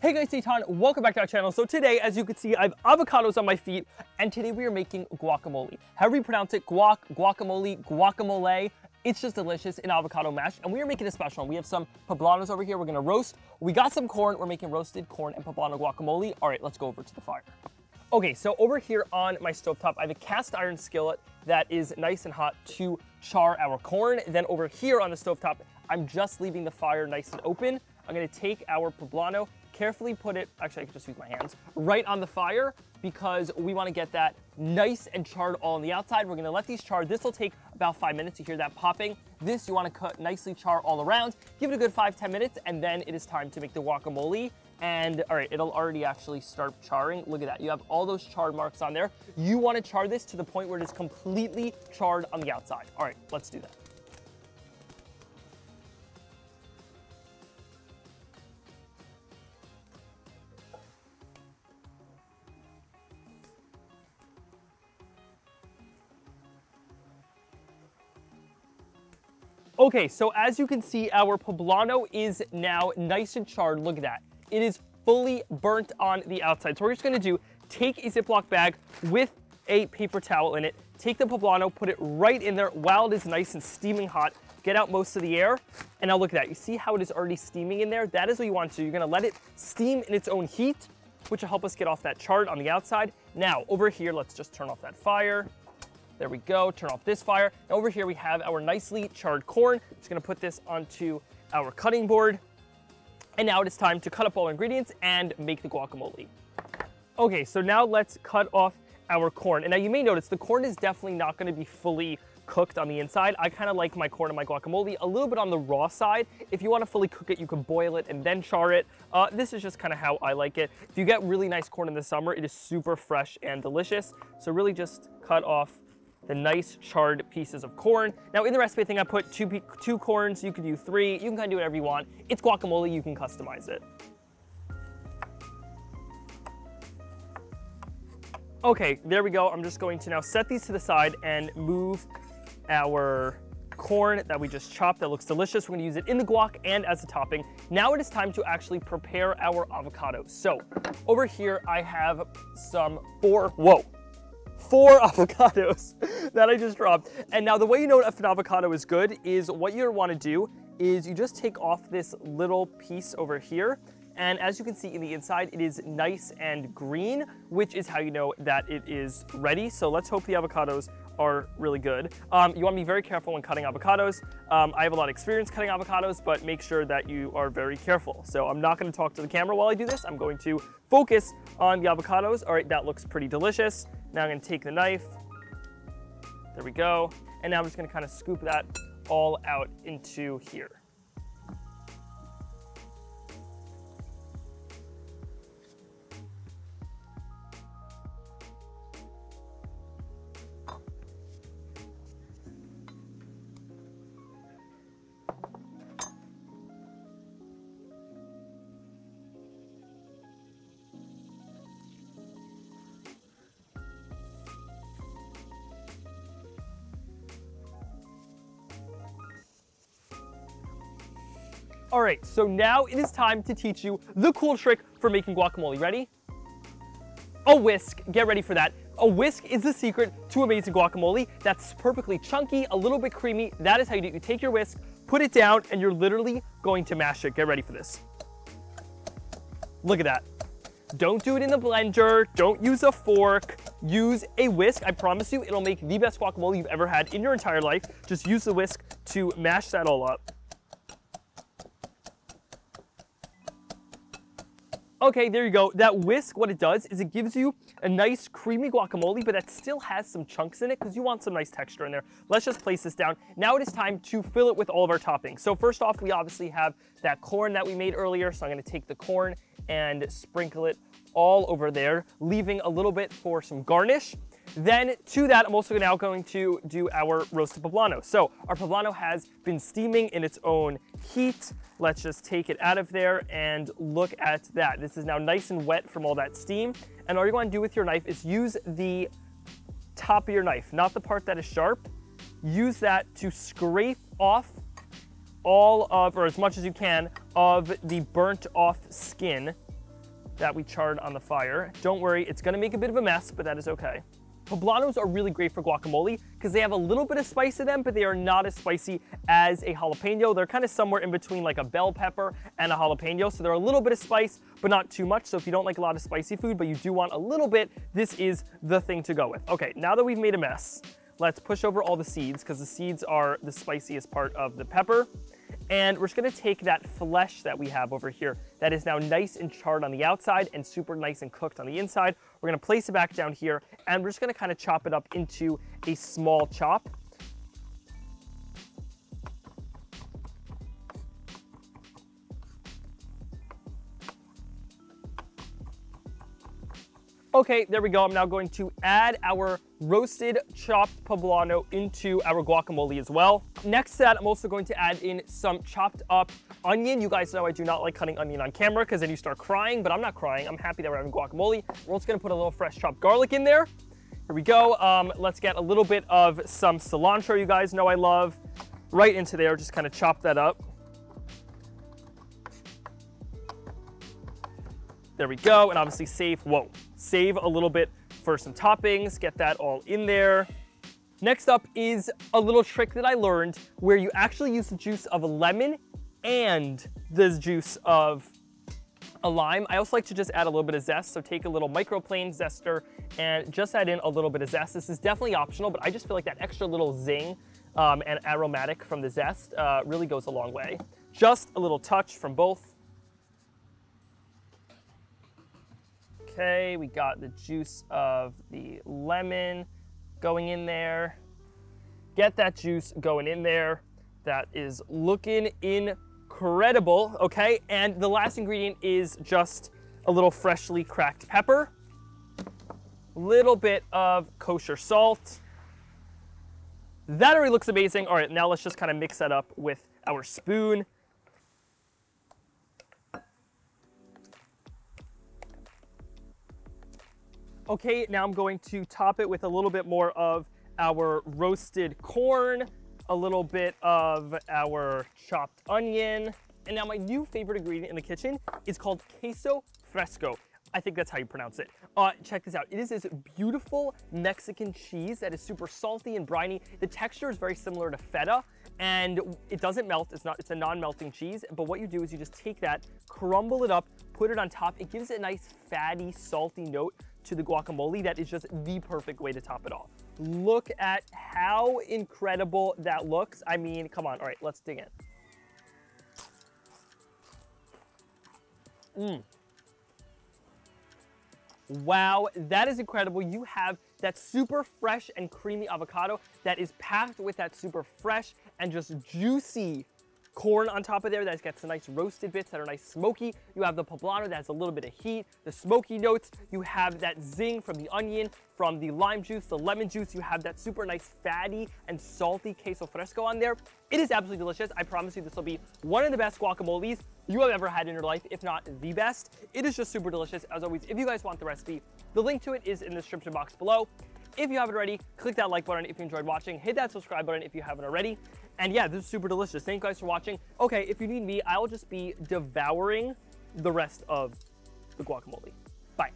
Hey guys, Eitan, welcome back to our channel. So today, as you can see, I have avocados on my feet, and today we are making guacamole. However you pronounce it, guac, guacamole, guacamole, it's just delicious in avocado mash, and we are making a special one. We have some poblanos over here we're gonna roast. We got some corn, we're making roasted corn and poblano guacamole. All right, let's go over to the fire. Okay, so over here on my stovetop, I have a cast iron skillet that is nice and hot to char our corn. Then over here on the stovetop, I'm just leaving the fire nice and open. I'm gonna take our poblano, carefully put it, actually I can just use my hands, right on the fire because we want to get that nice and charred all on the outside. We're going to let these char. This will take about 5 minutes. You hear that popping. This you want to cut nicely char all around. Give it a good 5-10 minutes, and then it is time to make the guacamole. And all right, it'll already actually start charring. Look at that. You have all those charred marks on there. You want to char this to the point where it is completely charred on the outside. All right, let's do that. Okay, so as you can see, our poblano is now nice and charred. Look at that. It is fully burnt on the outside. So what we're just gonna do, take a Ziploc bag with a paper towel in it, take the poblano, put it right in there while it is nice and steaming hot, get out most of the air, and now look at that. You see how it is already steaming in there? That is what you want to do. You're gonna let it steam in its own heat, which will help us get off that chard on the outside. Now, over here, let's just turn off that fire. There we go, turn off this fire. Now over here we have our nicely charred corn. Just gonna put this onto our cutting board. And now it is time to cut up all our ingredients and make the guacamole. Okay, so now let's cut off our corn. And now you may notice the corn is definitely not gonna be fully cooked on the inside. I kind of like my corn and my guacamole a little bit on the raw side. If you want to fully cook it, you can boil it and then char it. This is just kind of how I like it. If you get really nice corn in the summer, it is super fresh and delicious. So really just cut off the nice charred pieces of corn. Now in the recipe, I think I put two corns. You could do 3. You can kind of do whatever you want. It's guacamole, you can customize it. Okay, there we go. I'm just going to now set these to the side and move our corn that we just chopped. That looks delicious. We're gonna use it in the guac and as a topping. Now it is time to actually prepare our avocados. So over here, I have some 4 avocados that I just dropped. And now the way you know if an avocado is good is what you want to do is you just take off this little piece over here. And as you can see in the inside, it is nice and green, which is how you know that it is ready. So let's hope the avocados are really good. You want to be very careful when cutting avocados. I have a lot of experience cutting avocados, but make sure that you are very careful. So I'm not going to talk to the camera while I do this. I'm going to focus on the avocados. All right, that looks pretty delicious. Now I'm going to take the knife. There we go. And now I'm just going to kind of scoop that all out into here. All right, so now it is time to teach you the cool trick for making guacamole. Ready? A whisk. Get ready for that. A whisk is the secret to amazing guacamole. That's perfectly chunky, a little bit creamy. That is how you do it. You take your whisk, put it down, and you're literally going to mash it. Get ready for this. Look at that. Don't do it in the blender. Don't use a fork. Use a whisk. I promise you, it'll make the best guacamole you've ever had in your entire life. Just use the whisk to mash that all up. Okay, there you go. That whisk, what it does is it gives you a nice creamy guacamole, but that still has some chunks in it because you want some nice texture in there. Let's just place this down. Now it is time to fill it with all of our toppings. So first off, we obviously have that corn that we made earlier. So I'm going to take the corn and sprinkle it all over there, leaving a little bit for some garnish. Then to that, I'm also now going to do our roasted poblano. So our poblano has been steaming in its own heat. Let's just take it out of there and look at that. This is now nice and wet from all that steam. And all you're going to do with your knife is use the top of your knife, not the part that is sharp. Use that to scrape off all of, or as much as you can, of the burnt off skin that we charred on the fire. Don't worry, it's gonna make a bit of a mess, but that is okay. Poblanos are really great for guacamole because they have a little bit of spice to them, but they are not as spicy as a jalapeno. They're kind of somewhere in between like a bell pepper and a jalapeno. So they're a little bit of spice, but not too much. So if you don't like a lot of spicy food, but you do want a little bit, this is the thing to go with. Okay, now that we've made a mess, let's push over all the seeds because the seeds are the spiciest part of the pepper. And we're just gonna take that flesh that we have over here that is now nice and charred on the outside and super nice and cooked on the inside. We're gonna place it back down here and we're just gonna kind of chop it up into a small chop. Okay, there we go. I'm now going to add our roasted chopped poblano into our guacamole as well. Next to that, I'm also going to add in some chopped up onion. You guys know I do not like cutting onion on camera because then you start crying, but I'm not crying. I'm happy that we're having guacamole. We're also gonna put a little fresh chopped garlic in there. Here we go. Let's get a little bit of some cilantro, you guys know I love, right into there. Just kind of chop that up. There we go, and obviously save a little bit for some toppings, get that all in there. Next up is a little trick that I learned where you actually use the juice of a lemon and the juice of a lime. I also like to just add a little bit of zest, so take a little microplane zester and just add in a little bit of zest. This is definitely optional, but I just feel like that extra little zing and aromatic from the zest really goes a long way. Just a little touch from both. Okay, we got the juice of the lemon going in there. Get that juice going in there. That is looking incredible, okay? And the last ingredient is just a little freshly cracked pepper, a little bit of kosher salt. That already looks amazing. All right, now let's just kind of mix that up with our spoon. Okay, now I'm going to top it with a little bit more of our roasted corn, a little bit of our chopped onion, and now my new favorite ingredient in the kitchen is called queso fresco. I think that's how you pronounce it. Check this out. It is this beautiful Mexican cheese that is super salty and briny. The texture is very similar to feta, and it doesn't melt. It's a non-melting cheese, but what you do is you just take that, crumble it up, put it on top. It gives it a nice fatty, salty note to the guacamole that is just the perfect way to top it off. Look at how incredible that looks. I mean, come on. All right, let's dig in. Wow, that is incredible. You have that super fresh and creamy avocado that is packed with that super fresh and just juicy corn on top of there that gets the nice roasted bits that are nice smoky. You have the poblano that has a little bit of heat, the smoky notes. You have that zing from the onion, from the lime juice, the lemon juice. You have that super nice fatty and salty queso fresco on there. It is absolutely delicious. I promise you this will be one of the best guacamoles you have ever had in your life, if not the best. It is just super delicious. As always, if you guys want the recipe, the link to it is in the description box below. If you haven't already, click that like button if you enjoyed watching. Hit that subscribe button if you haven't already. And yeah, this is super delicious. Thank you guys for watching. Okay, if you need me, I'll just be devouring the rest of the guacamole. Bye.